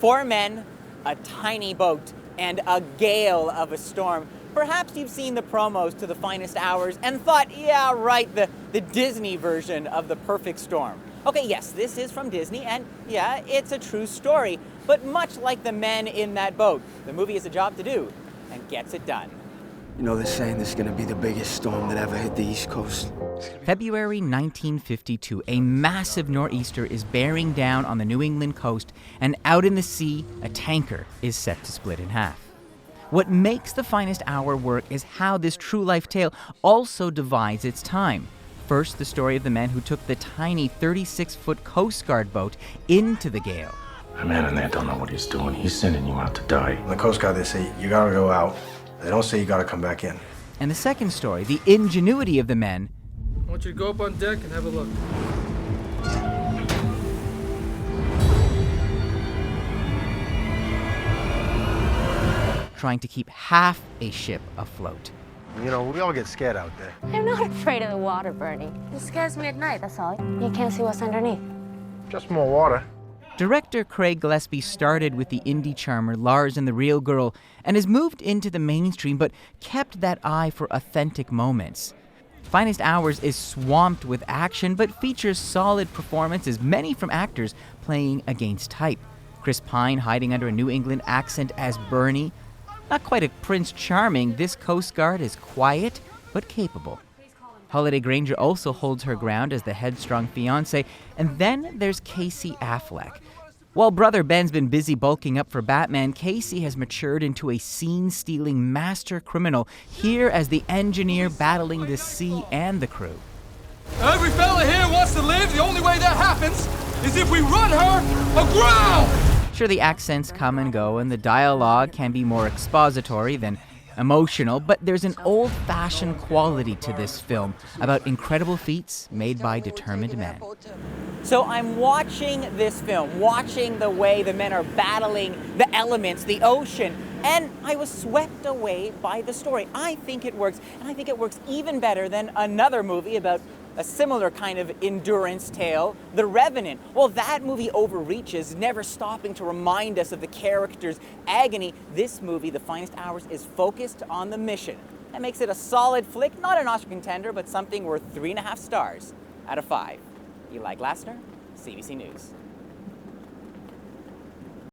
4 men, a tiny boat, and a gale of a storm. Perhaps you've seen the promos to The Finest Hours and thought, yeah, right, the Disney version of The Perfect Storm. Okay, yes, this is from Disney, and yeah, it's a true story. But much like the men in that boat, the movie has a job to do, and gets it done. You know, they're saying this is going to be the biggest storm that ever hit the East Coast. February 1952, a massive nor'easter is bearing down on the New England coast, and out in the sea, a tanker is set to split in half. What makes The Finest Hour work is how this true-life tale also divides its time. First, the story of the men who took the tiny 36-foot Coast Guard boat into the gale. The man in there don't know what he's doing. He's sending you out to die. In the Coast Guard, they say you gotta go out. They don't say you gotta come back in. And the second story, the ingenuity of the men. I want you to go up on deck and have a look. Trying to keep half a ship afloat. You know, we all get scared out there. I'm not afraid of the water, Bernie. It scares me at night, that's all. You can't see what's underneath. Just more water. Director Craig Gillespie started with the indie charmer Lars and the Real Girl and has moved into the mainstream but kept that eye for authentic moments. Finest Hours is swamped with action but features solid performances, many from actors playing against type. Chris Pine hiding under a New England accent as Bernie. Not quite a Prince Charming, this Coast Guard is quiet but capable. Holiday Granger also holds her ground as the headstrong fiancé, and then there's Casey Affleck. While brother Ben's been busy bulking up for Batman, Casey has matured into a scene-stealing master criminal, here as the engineer battling the sea and the crew. Every fella here wants to live. The only way that happens is if we run her aground! Sure, the accents come and go, and the dialogue can be more expository than emotional, but there's an old-fashioned quality to this film about incredible feats made by determined men. So I'm watching this film, watching the way the men are battling the elements, the ocean, and I was swept away by the story. I think it works, and I think it works even better than another movie about a similar kind of endurance tale, The Revenant. Well, that movie overreaches, never stopping to remind us of the character's agony. This movie, The Finest Hours, is focused on the mission. That makes it a solid flick, not an Oscar contender, but something worth 3.5 stars out of 5. Eli Glasner, CBC News.